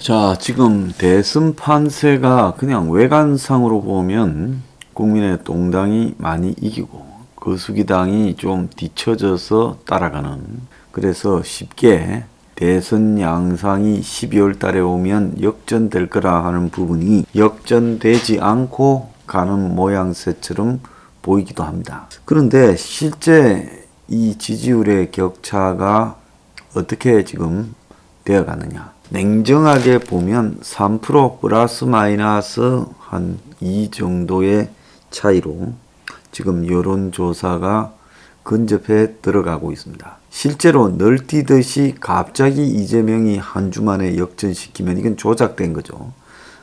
자, 지금 대선 판세가 그냥 외관상으로 보면 국민의 동당이 많이 이기고 거수기당이 좀 뒤처져서 따라가는, 그래서 쉽게 대선 양상이 12월 달에 오면 역전될 거라 하는 부분이 역전되지 않고 가는 모양새처럼 보이기도 합니다. 그런데 실제 이 지지율의 격차가 어떻게 지금 되어 가느냐. 냉정하게 보면 3% 플러스 마이너스 한 2 정도의 차이로 지금 여론조사가 근접해 들어가고 있습니다. 실제로 널뛰듯이 갑자기 이재명이 한 주 만에 역전시키면 이건 조작된 거죠.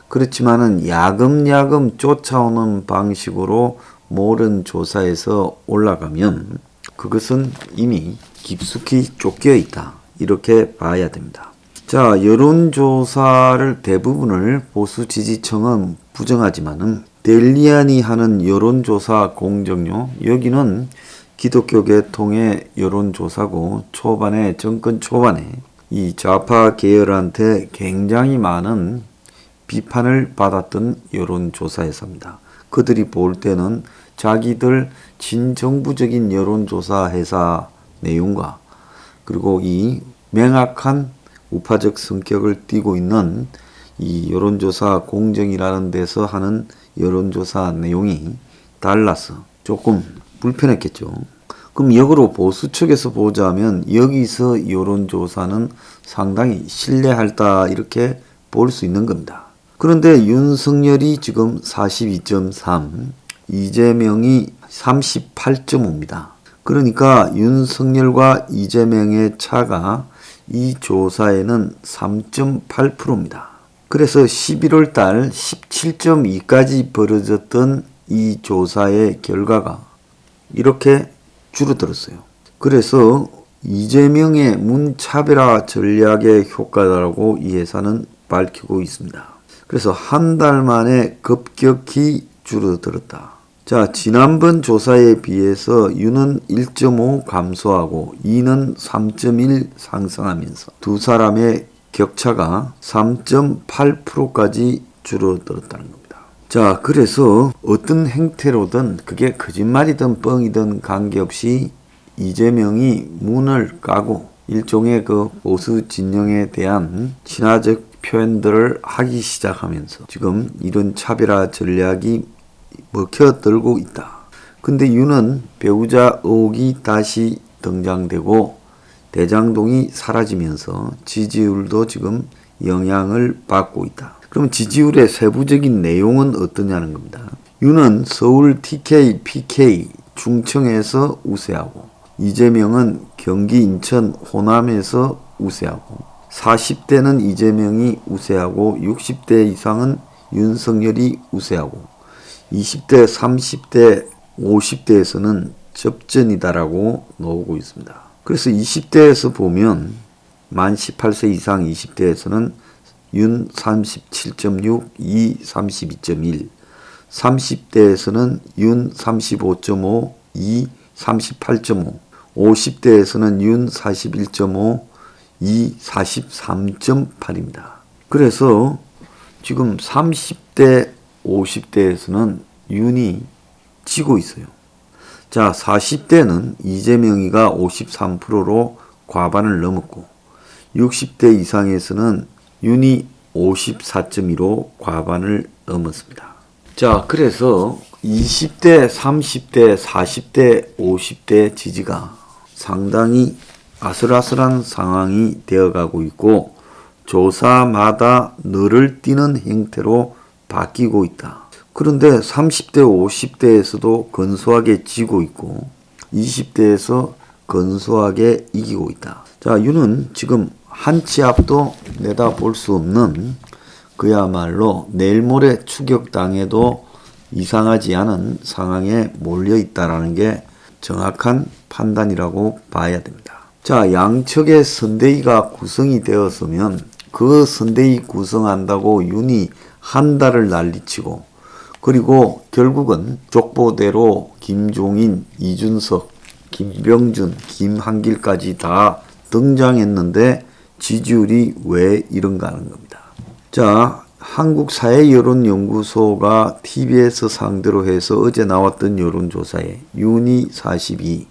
그렇지만은 야금야금 쫓아오는 방식으로 모른 조사에서 올라가면 그것은 이미 깊숙이 쫓겨 있다, 이렇게 봐야 됩니다. 자, 여론조사를 대부분을 보수 지지층은 부정하지만은 델리안이 하는 여론조사 공정료, 여기는 기독교 계통의 여론조사고 정권 초반에 이 좌파 계열한테 굉장히 많은 비판을 받았던 여론조사회사입니다. 그들이 볼 때는 자기들 친정부적인 여론조사 회사 내용과 그리고 이 명확한 우파적 성격을 띠고 있는 이 여론조사 공정이라는 데서 하는 여론조사 내용이 달라서 조금 불편했겠죠. 그럼 역으로 보수 측에서 보자면 여기서 여론조사는 상당히 신뢰할다, 이렇게 볼 수 있는 겁니다. 그런데 윤석열이 지금 42.3, 이재명이 38.5입니다. 그러니까 윤석열과 이재명의 차가 이 조사에는 3.8%입니다. 그래서 11월 달 17.2까지 벌어졌던 이 조사의 결과가 이렇게 줄어들었어요. 그래서 이재명의 문차별화 전략의 효과라고 이 회사는 밝히고 있습니다. 그래서 한 달 만에 급격히 줄어들었다. 자, 지난번 조사에 비해서 유는 1.5 감소하고 이는 3.1 상승하면서 두 사람의 격차가 3.8%까지 줄어들었다는 겁니다. 자, 그래서 어떤 행태로든 그게 거짓말이든 뻥이든 관계없이 이재명이 문을 까고 일종의 그 보수 진영에 대한 친화적 표현들을 하기 시작하면서 지금 이런 차별화 전략이 먹혀들고 있다. 근데 유는 배우자 의혹이 다시 등장되고 대장동이 사라지면서 지지율도 지금 영향을 받고 있다. 그럼 지지율의 세부적인 내용은 어떠냐는 겁니다. 유는 서울 TK, PK, 충청에서 우세하고 이재명은 경기, 인천, 호남에서 우세하고 40대는 이재명이 우세하고 60대 이상은 윤석열이 우세하고 20대, 30대, 50대에서는 접전이다라고 나오고 있습니다. 그래서 20대에서 보면 만 18세 이상 20대에서는 윤 37.6, 이 32.1, 30대에서는 윤 35.5, 이 38.5, 50대에서는 윤 41.5, 이 43.8입니다. 그래서 지금 30대, 50대에서는 윤이 지고 있어요. 자, 40대는 이재명이가 53%로 과반을 넘었고 60대 이상에서는 윤이 54.2로 과반을 넘었습니다. 자, 그래서 20대, 30대, 40대, 50대 지지가 상당히 아슬아슬한 상황이 되어가고 있고 조사마다 늘을 띄는 형태로 바뀌고 있다. 그런데 30대, 50대에서도 근소하게 지고 있고 20대에서 근소하게 이기고 있다. 자, 윤은 지금 한 치 앞도 내다볼 수 없는 그야말로 내일 모레 추격당해도 이상하지 않은 상황에 몰려 있다라는 게 정확한 판단이라고 봐야 됩니다. 자, 양측의 선대위가 구성이 되었으면 그 선대위 구성한다고 윤이 한 달을 난리치고 그리고 결국은 족보대로 김종인, 이준석, 김병준, 김한길까지 다 등장했는데 지지율이 왜 이런가 하는 겁니다. 자, 한국사회여론연구소가 TBS 상대로 해서 어제 나왔던 여론조사에 윤희 42,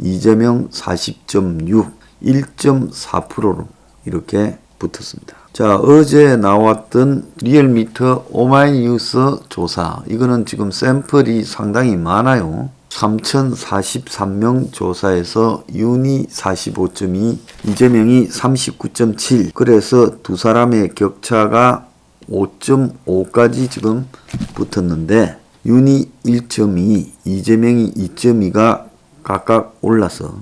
이재명 40.6, 1.4%로 이렇게 붙었습니다. 자, 어제 나왔던 리얼미터 오마이뉴스 조사, 이거는 지금 샘플이 상당히 많아요. 3043명 조사에서 윤희 45.2, 이재명이 39.7. 그래서 두 사람의 격차가 5.5까지 지금 붙었는데 윤희 1.2, 이재명이 2.2가 각각 올라서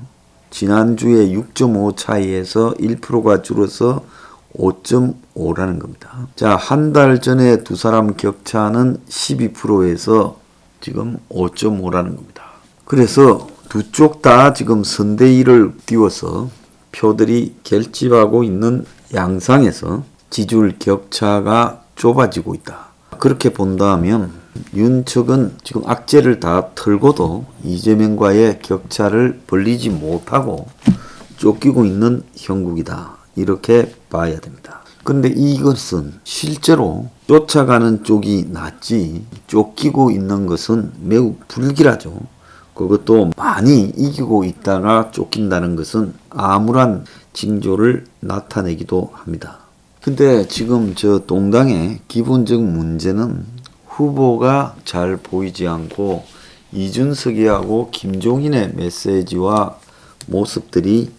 지난주에 6.5 차이에서 1%가 줄어서 5.5라는 겁니다. 자, 한 달 전에 두 사람 격차는 12%에서 지금 5.5라는 겁니다. 그래서 두 쪽 다 지금 선대위를 띄워서 표들이 결집하고 있는 양상에서 지지율 격차가 좁아지고 있다. 그렇게 본다면 윤 측은 지금 악재를 다 털고도 이재명과의 격차를 벌리지 못하고 쫓기고 있는 형국이다. 이렇게 봐야 됩니다. 그런데 이것은 실제로 쫓아가는 쪽이 낫지 쫓기고 있는 것은 매우 불길하죠. 그것도 많이 이기고 있다가 쫓긴다는 것은 암울한 징조를 나타내기도 합니다. 근데 지금 저 동당의 기본적 문제는 후보가 잘 보이지 않고 이준석이하고 김종인의 메시지와 모습들이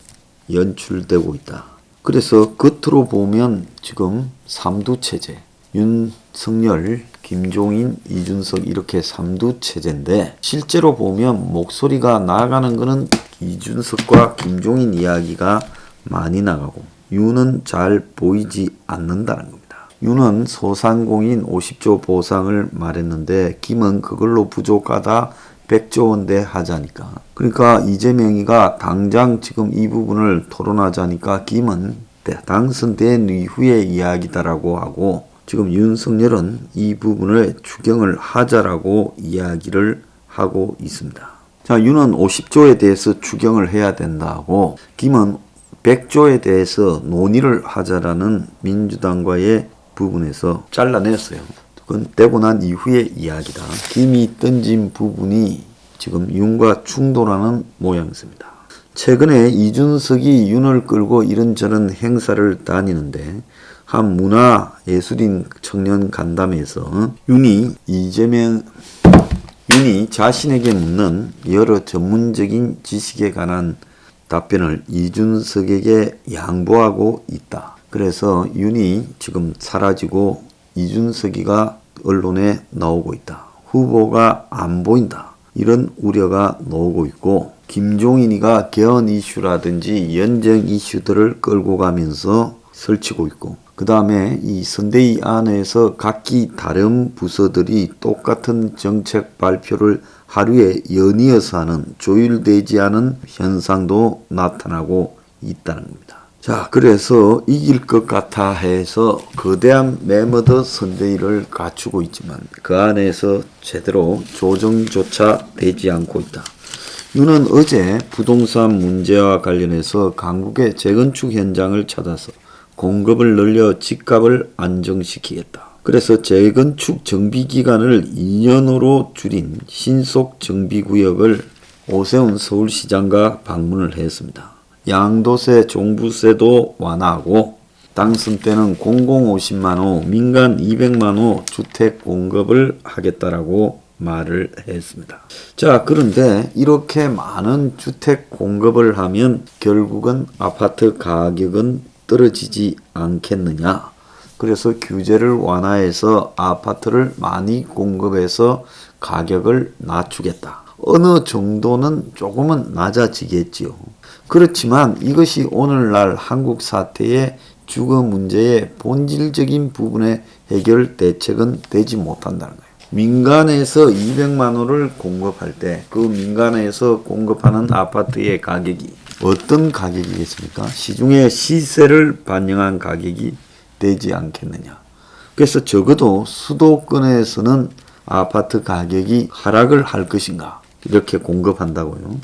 연출되고 있다. 그래서 겉으로 보면 지금 삼두체제, 윤석열, 김종인, 이준석 이렇게 삼두체제인데 실제로 보면 목소리가 나가는 거는 이준석과 김종인 이야기가 많이 나가고 윤은 잘 보이지 않는다는 겁니다. 윤은 소상공인 50조 보상을 말했는데 김은 그걸로 부족하다 100조 원대 하자니까. 그러니까 이재명이가 당장 지금 이 부분을 토론하자니까 김은 당선된 이후의 이야기다라고 하고 지금 윤석열은 이 부분을 추경을 하자라고 이야기를 하고 있습니다. 자, 윤은 50조에 대해서 추경을 해야 된다고 김은 100조에 대해서 논의를 하자라는 민주당과의 부분에서 잘라냈어요. 그건 되고 난 이후의 이야기다. 김이 던진 부분이 지금 윤과 충돌하는 모양새입니다. 최근에 이준석이 윤을 끌고 이런저런 행사를 다니는데 한 문화예술인 청년 간담회에서 윤이 자신에게 묻는 여러 전문적인 지식에 관한 답변을 이준석에게 양보하고 있다. 그래서 윤이 지금 사라지고 이준석이가 언론에 나오고 있다. 후보가 안 보인다. 이런 우려가 나오고 있고 김종인이가 개헌 이슈라든지 연정 이슈들을 끌고 가면서 설치고 있고 그 다음에 이 선대위 안에서 각기 다른 부서들이 똑같은 정책 발표를 하루에 연이어서 하는 조율되지 않은 현상도 나타나고 있다는 겁니다. 자, 그래서 이길 것 같아 해서 거대한 매머더 선대위를 갖추고 있지만 그 안에서 제대로 조정조차 되지 않고 있다. 윤은 어제 부동산 문제와 관련해서 강북의 재건축 현장을 찾아서 공급을 늘려 집값을 안정시키겠다. 그래서 재건축 정비기간을 2년으로 줄인 신속 정비구역을 오세훈 서울시장과 방문을 했습니다. 양도세, 종부세도 완화하고 당선 때는 공공 50만호, 민간 200만호 주택 공급을 하겠다라고 말을 했습니다. 자, 그런데 이렇게 많은 주택 공급을 하면 결국은 아파트 가격은 떨어지지 않겠느냐. 그래서 규제를 완화해서 아파트를 많이 공급해서 가격을 낮추겠다. 어느 정도는 조금은 낮아지겠지요. 그렇지만 이것이 오늘날 한국 사태의 주거 문제의 본질적인 부분의 해결 대책은 되지 못한다는 거예요. 민간에서 200만 원을 공급할 때 그 민간에서 공급하는 아파트의 가격이 어떤 가격이겠습니까? 시중의 시세를 반영한 가격이 되지 않겠느냐. 그래서 적어도 수도권에서는 아파트 가격이 하락을 할 것인가 이렇게 공급한다고요.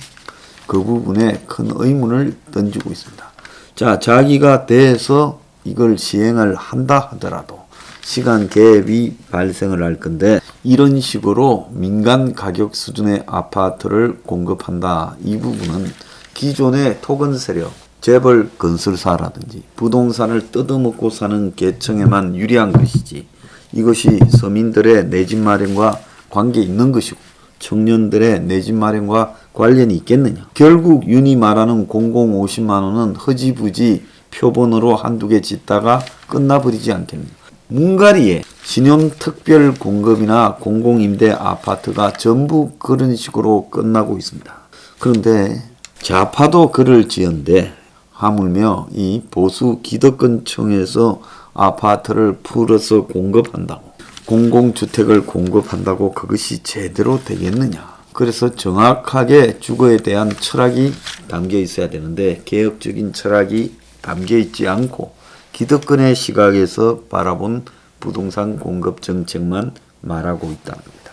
그 부분에 큰 의문을 던지고 있습니다. 자, 자기가 돼서 이걸 시행을 한다 하더라도 시간 갭이 발생을 할 건데 이런 식으로 민간 가격 수준의 아파트를 공급한다. 이 부분은 기존의 토건 세력, 재벌 건설사라든지 부동산을 뜯어먹고 사는 계층에만 유리한 것이지 이것이 서민들의 내 집 마련과 관계 있는 것이고 청년들의 내 집 마련과 관련이 있겠느냐. 결국 윤이 말하는 공공 50만 원은 허지부지 표본으로 한두 개 짓다가 끝나버리지 않겠느냐. 문가리에 신용특별 공급이나 공공임대 아파트가 전부 그런 식으로 끝나고 있습니다. 그런데 좌파도 글을 지은데 하물며 이 보수 기득권층에서 아파트를 풀어서 공급한다고 공공주택을 공급한다고 그것이 제대로 되겠느냐. 그래서 정확하게 주거에 대한 철학이 담겨 있어야 되는데 개혁적인 철학이 담겨 있지 않고 기득권의 시각에서 바라본 부동산 공급 정책만 말하고 있다는 겁니다.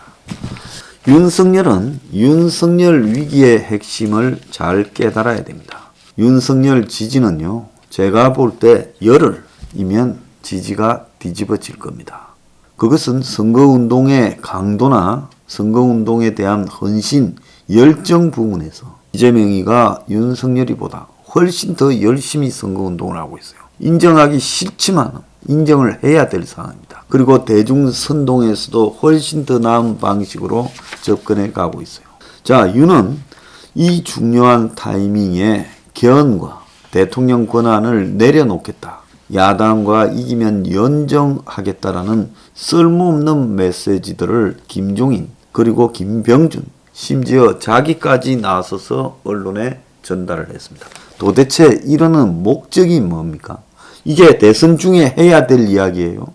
윤석열은 윤석열 위기의 핵심을 잘 깨달아야 됩니다. 윤석열 지지는요, 제가 볼 때 열흘이면 지지가 뒤집어질 겁니다. 그것은 선거운동의 강도나 선거운동에 대한 헌신, 열정 부분에서 이재명이가 윤석열이보다 훨씬 더 열심히 선거운동을 하고 있어요. 인정하기 싫지만 인정을 해야 될 상황입니다. 그리고 대중선동에서도 훨씬 더 나은 방식으로 접근해 가고 있어요. 자, 윤은 이 중요한 타이밍에 개헌과 대통령 권한을 내려놓겠다. 야당과 이기면 연정하겠다라는 쓸모없는 메시지들을 김종인 그리고 김병준 심지어 자기까지 나서서 언론에 전달을 했습니다. 도대체 이러는 목적이 뭡니까? 이게 대선 중에 해야 될 이야기예요.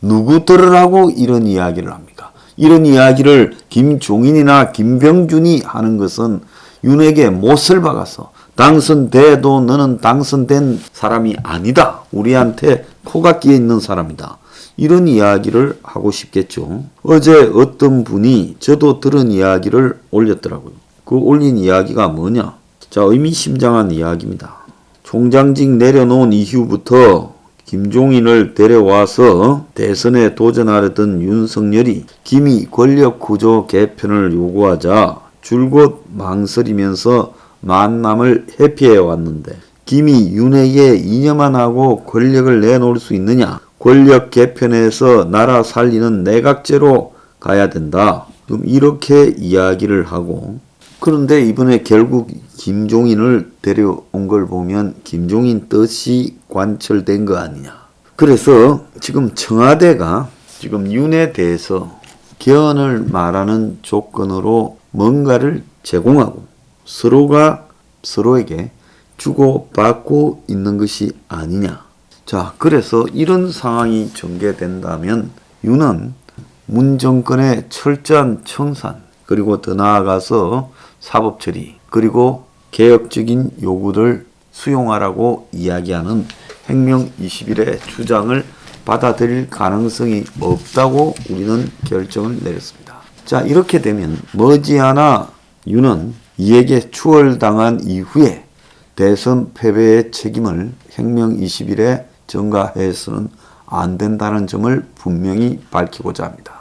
누구 들으라고 이런 이야기를 합니까? 이런 이야기를 김종인이나 김병준이 하는 것은 윤에게 못을 박아서 당선돼도 너는 당선된 사람이 아니다. 우리한테 코가 끼어 있는 사람이다. 이런 이야기를 하고 싶겠죠. 어제 어떤 분이 저도 들은 이야기를 올렸더라고요. 그 올린 이야기가 뭐냐? 자, 의미심장한 이야기입니다. 총장직 내려놓은 이후부터 김종인을 데려와서 대선에 도전하려던 윤석열이 김이 권력구조 개편을 요구하자 줄곧 망설이면서 만남을 회피해 왔는데 김이 윤에게 이념만 하고 권력을 내놓을 수 있느냐? 권력 개편에서 나라 살리는 내각제로 가야 된다. 좀 이렇게 이야기를 하고 그런데 이번에 결국 김종인을 데려온 걸 보면 김종인 뜻이 관철된 거 아니냐. 그래서 지금 청와대가 지금 윤에 대해서 개헌을 말하는 조건으로 뭔가를 제공하고 서로가 서로에게 주고받고 있는 것이 아니냐. 자, 그래서 이런 상황이 전개된다면 윤은 문 정권의 철저한 청산 그리고 더 나아가서 사법 처리 그리고 개혁적인 요구를 수용하라고 이야기하는 행명 20일의 주장을 받아들일 가능성이 없다고 우리는 결정을 내렸습니다. 자, 이렇게 되면 머지않아 윤은 이에게 추월당한 이후에 대선 패배의 책임을 행명 20일에 전가해서는 안 된다는 점을 분명히 밝히고자 합니다.